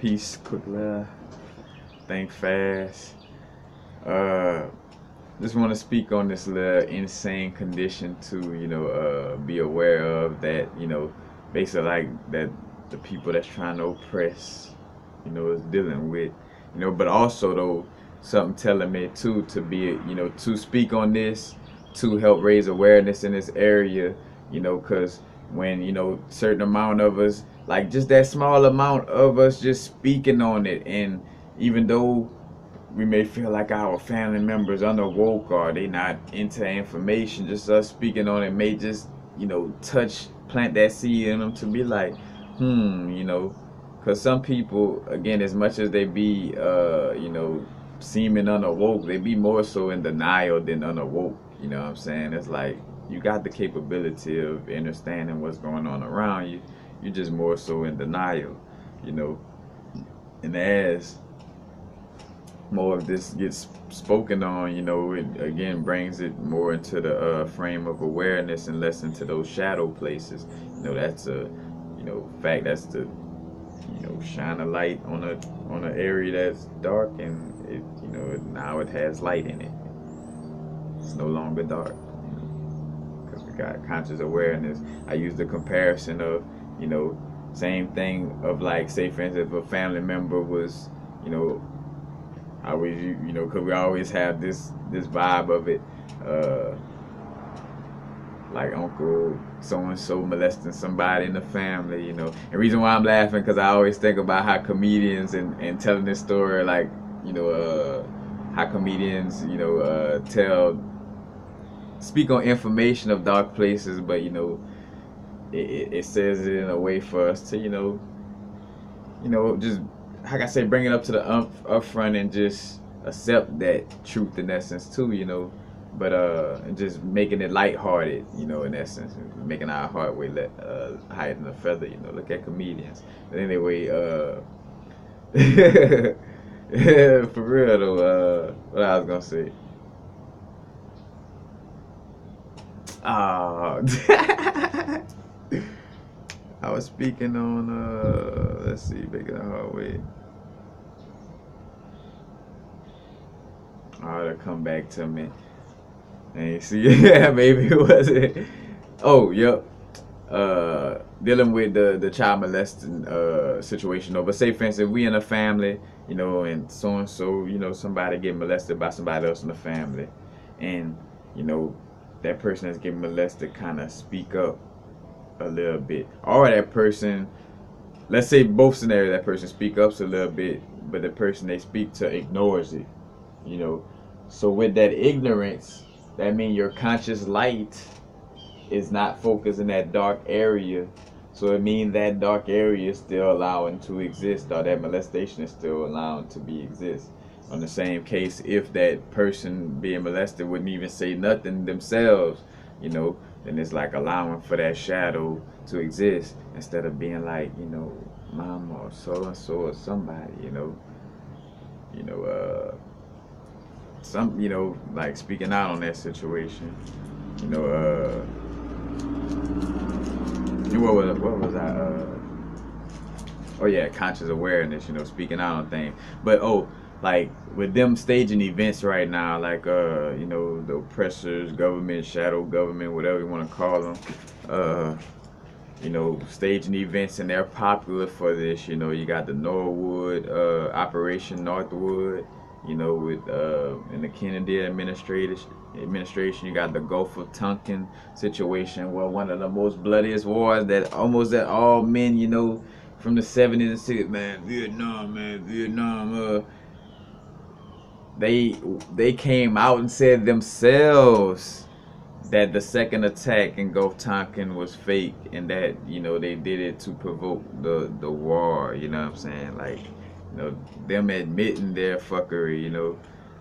Peace, quick love, think fast. Uh, just want to speak on this little insane condition to, be aware of that, basically like that the people that's trying to oppress, is dealing with, but also though, something telling me too to be, to speak on this, to help raise awareness in this area, because when, certain amount of us, like just that small amount of us just speaking on it, and even though we may feel like our family members underwoke or they not into information, just us speaking on it may just, plant that seed in them to be like, because some people, again, as much as they be, seeming unawoke, they be more so in denial than unawoke. You know what I'm saying? It's like you got the capability of understanding what's going on around you. You're just more so in denial, you know. And as more of this gets spoken on, it again brings it more into the frame of awareness and less into those shadow places. That's a, fact. That's the, shine a light on an area that's dark, and it, now it has light in it. It's no longer dark, because we got conscious awareness. I use the comparison of, same thing of like, say for instance, if a family member was, you know, I always, because we always have this vibe of it, uh, like Uncle so and so molesting somebody in the family, And the reason why I'm laughing because I always think about how comedians and telling this story, like, how comedians, tell speak on information of dark places, but it says it in a way for us to, just like I say, bring it up to the up front and just accept that truth in essence too, but just making it lighthearted, in essence, making our heart way higher than a feather, Look at comedians. But anyway, for real though, what I was gonna say. Uh, I was speaking on let's see, making a hard way. Oh, to come back to me. And you see, yeah, maybe it wasn't. Oh, yep. Dealing with the child molesting situation. But say, for instance, if we in a family, and so, somebody get molested by somebody else in the family, and you know, that person that's getting molested kind of speak up a little bit, or that person, let's say both scenarios, that person speak up a little bit, but the person they speak to ignores it, you know. So with that ignorance, that means your conscious light is not focused in that dark area. So it means that dark area is still allowing to exist, or that molestation is still allowing to be exist. On the same case, if that person being molested wouldn't even say nothing themselves, then it's like allowing for that shadow to exist instead of being like, mom or so and so or somebody, you know, some, like speaking out on that situation, you know, what was I? Oh yeah, conscious awareness. Speaking out on things. But like with them staging events right now, like the oppressors, government, shadow government, whatever you want to call them, staging events, and they're popular for this. You got the Norwood, Operation Northwood. With in the Kennedy administration, you got the Gulf of Tonkin situation, where one of the most bloodiest wars that almost that all men, from the 70s and 60s, Vietnam, they came out and said themselves that the second attack in Gulf Tonkin was fake, and that they did it to provoke the war. You know what I'm saying? Like, them admitting their fuckery.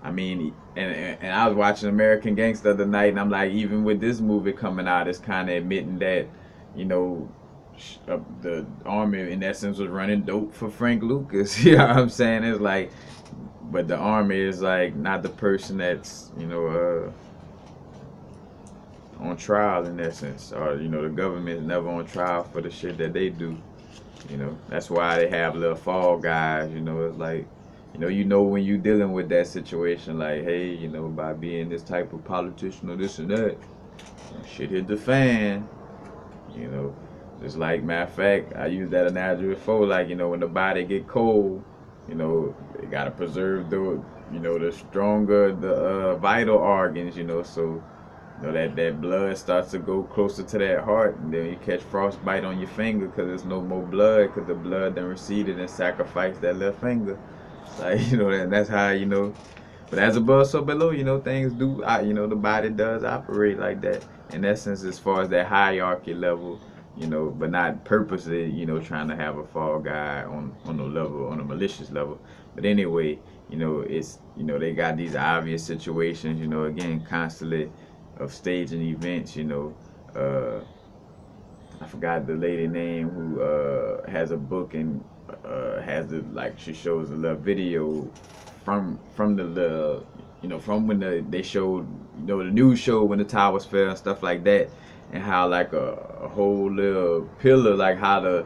I mean, and I was watching American Gangster the other night, and I'm like, even with this movie coming out, it's kind of admitting that the army in essence was running dope for Frank Lucas. You know what I'm saying? It's like, but the army is like not the person that's on trial in essence, or the government is never on trial for the shit that they do. You know, that's why they have little fall guys. You know, it's like, you know when you dealing with that situation, like, hey, by being this type of politician or this and that, shit hit the fan. You know, just like matter of fact, I used that analogy before. Like, when the body get cold, they gotta preserve the stronger the vital organs. So that blood starts to go closer to that heart, and then you catch frostbite on your finger because there's no more blood because the blood then receded and sacrificed that little finger. Like, that's how, but as above, so below, things do, the body does operate like that. In essence, as far as that hierarchy level, but not purposely, trying to have a fall guy on the level, on a malicious level. But anyway, it's, they got these obvious situations, again, constantly of staging events, I forgot the lady name who has a book and has the, like, she shows a little video from the from when they showed the news show when the towers fell and stuff like that, and how like a whole little pillar, like how the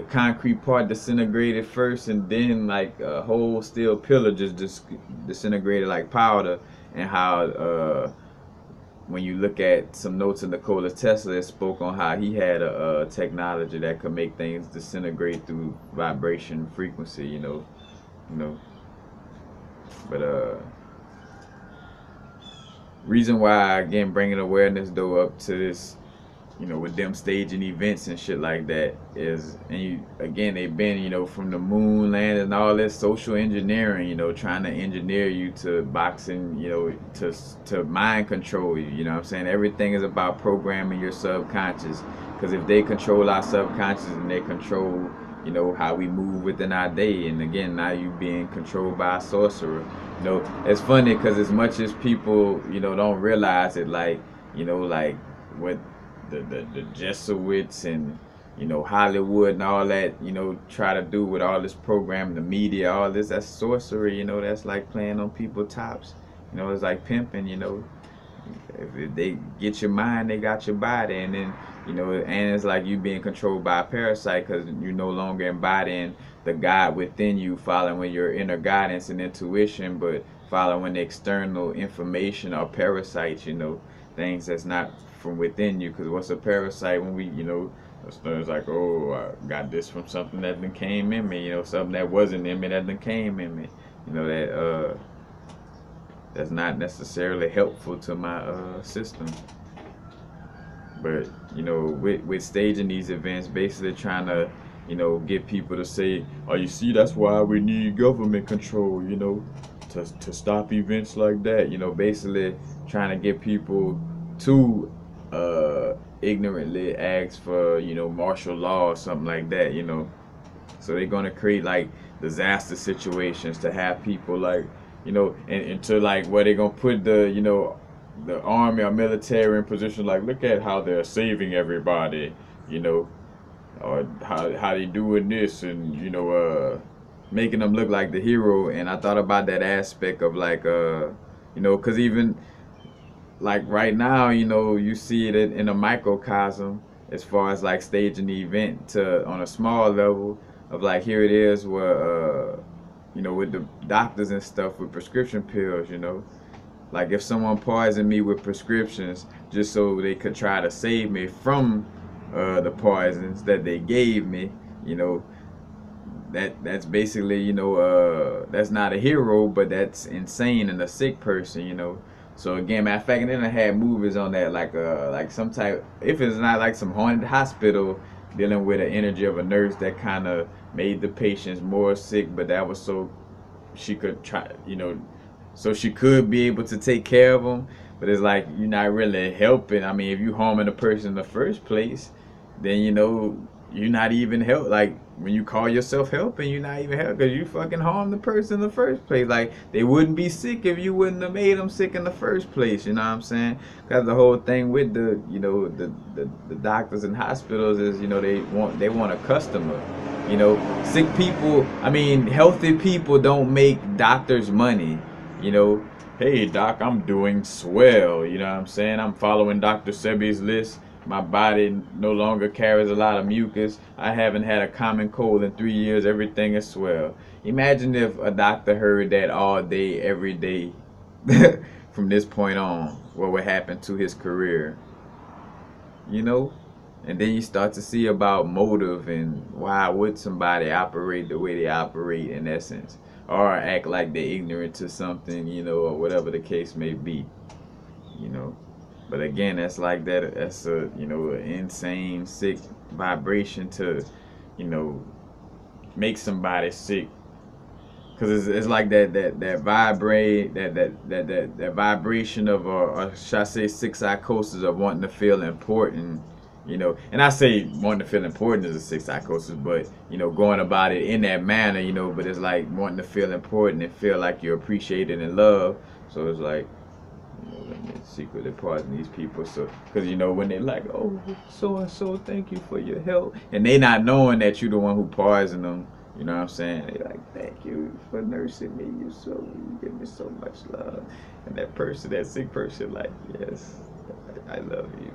concrete part disintegrated first, and then like a whole steel pillar just disintegrated like powder, and how when you look at some notes in Nikola Tesla, it spoke on how he had a technology that could make things disintegrate through vibration frequency, But reason why, again, bringing awareness though up to this, with them staging events and shit like that is, and again, they've been, from the moon land and all this social engineering, trying to engineer you to boxing, to mind control you, what I'm saying? Everything is about programming your subconscious, because if they control our subconscious and they control, how we move within our day, and again, now you being controlled by a sorcerer. It's funny because as much as people, don't realize it, like, like what the Jesuits and Hollywood and all that try to do with all this programming, the media, all this, that's sorcery. That's like playing on people's tops. It's like pimping. If they get your mind, they got your body, and then and it's like you being controlled by a parasite because you're no longer embodying the God within you, following your inner guidance and intuition, but following external information or parasites, things that's not from within you. Because what's a parasite? When we, it's like, oh, I got this from something that then came in me, something that wasn't in me that then came in me, that's not necessarily helpful to my system. But with staging these events, basically trying to get people to say, oh, you see, that's why we need government control, to stop events like that. Basically trying to get people to ignorantly ask for martial law or something like that. So they're gonna create like disaster situations to have people like and to like where they're gonna put the army or military in position, like, look at how they're saving everybody, or how they doing this, and making them look like the hero. And I thought about that aspect of like because even like right now, you see it in a microcosm as far as like staging the event to on a small level of like, here it is where with the doctors and stuff with prescription pills, like if someone poisoned me with prescriptions just so they could try to save me from the poisons that they gave me, that's basically, that's not a hero, but that's insane and a sick person. So again, matter of fact, and then I had movies on that, like some type, if it's not like some haunted hospital dealing with the energy of a nurse that kind of made the patients more sick, but that was so she could try, so she could be able to take care of them. But it's like, you're not really helping. I mean, if you harming a person in the first place, then you're not even help. Like when you call yourself helping, you're not even helping because you fucking harmed the person in the first place. Like they wouldn't be sick if you wouldn't have made them sick in the first place. You know what I'm saying? Because the whole thing with the doctors and hospitals is they want a customer. Sick people. I mean, healthy people don't make doctors money. Hey doc, I'm doing swell. You know what I'm saying? I'm following Dr. Sebi's list. My body no longer carries a lot of mucus. I haven't had a common cold in 3 years. Everything is swell. Imagine if a doctor heard that all day, every day, from this point on, what would happen to his career, you know? And then you start to see about motive and why would somebody operate the way they operate in essence, or act like they're ignorant to something, or whatever the case may be, you know. But again, that's like that. That's an insane, sick vibration to, you know, make somebody sick. Cause it's like that vibrate that vibration of or should I say sick psychosis of wanting to feel important, And I say wanting to feel important is a sick psychosis, but going about it in that manner, But it's like wanting to feel important and feel like you're appreciated and loved. So it's like let me secretly poison these people. So, because when they're like, oh, so and so, thank you for your help, and they not knowing that you're the one who poisoned them. You know what I'm saying? They like, thank you for nursing me. You give me so much love. And that sick person, like, yes, I love you.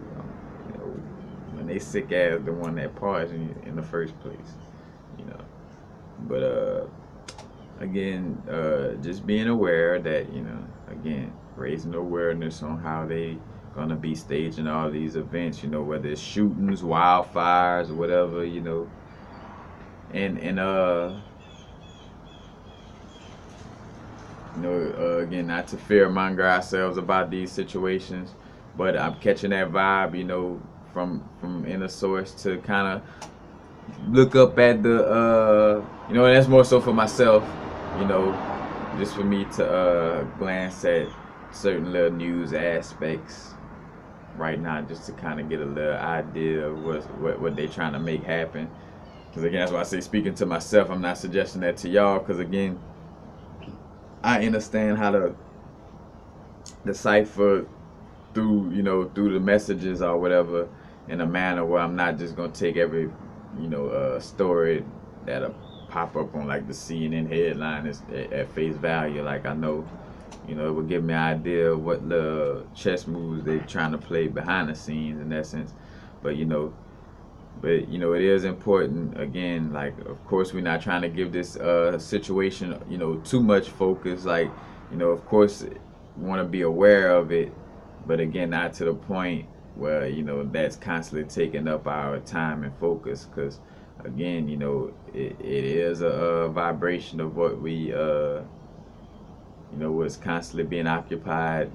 When they sick as the one that poisoned you in the first place, But again, just being aware that again, raising awareness on how they gonna be staging all these events, whether it's shootings, wildfires, whatever, and again, not to fearmonger ourselves about these situations, but I'm catching that vibe, from inner source to kind of look up at the, and that's more so for myself, just for me to glance at certain little news aspects right now, just to kind of get a little idea of what they're trying to make happen. Because again, that's why I say speaking to myself. I'm not suggesting that to y'all, because again, I understand how to decipher through the messages or whatever in a manner where I'm not just gonna take every story that'll pop up on like the CNN headline at face value. Like I know, it would give me an idea of what the chess moves they're trying to play behind the scenes in essence. But it is important again. Like of course we're not trying to give this situation too much focus. Like of course we want to be aware of it, but again not to the point where that's constantly taking up our time and focus, because again it is a vibration of what we what's constantly being occupied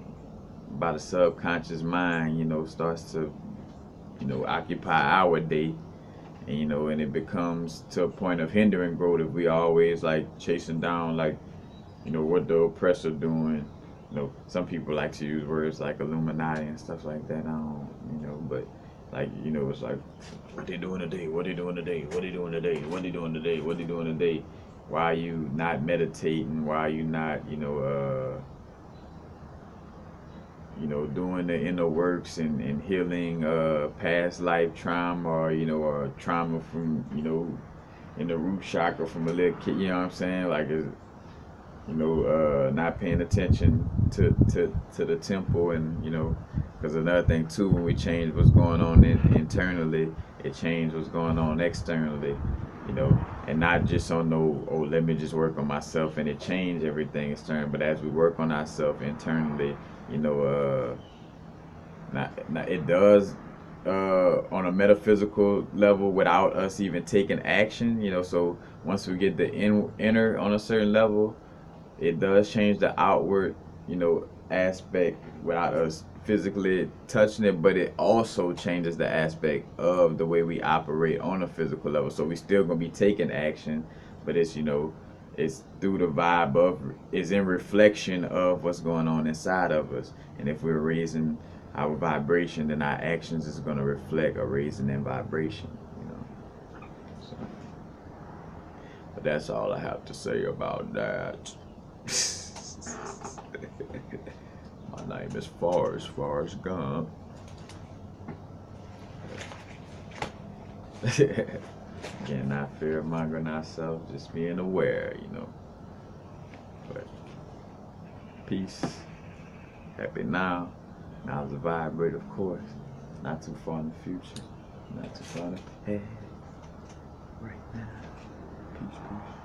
by the subconscious mind, starts to occupy our day, and it becomes to a point of hindering growth if we always like chasing down like what the oppressor doing. Some people like to use words like Illuminati and stuff like that. I don't, but like, it's like, what they doing today? What they doing today? What they doing today? What they doing today? What they doing today? Why are you not meditating? Why are you not, doing the inner works and healing past life trauma, or trauma from, in the root chakra from a little kid, you know what I'm saying? Like, it's, not paying attention to the temple, and because another thing too, when we change what's going on internally, it changed what's going on externally, and not just on let me just work on myself and it changed everything external, but as we work on ourselves internally, not it does on a metaphysical level without us even taking action, so once we get the inner on a certain level, it does change the outward, aspect without us physically touching it, but it also changes the aspect of the way we operate on a physical level. So we still gonna be taking action, but it's it's through the vibe of, it's in reflection of what's going on inside of us. And if we're raising our vibration, then our actions is gonna reflect a raising in vibration. So, but that's all I have to say about that. My name is Forrest Gump. Again, not fear-mongering ourselves, just being aware, But peace, happy now. Now's the vibrate, of course. Not too far in the future. Not too far in the hey, right now. Peace, peace.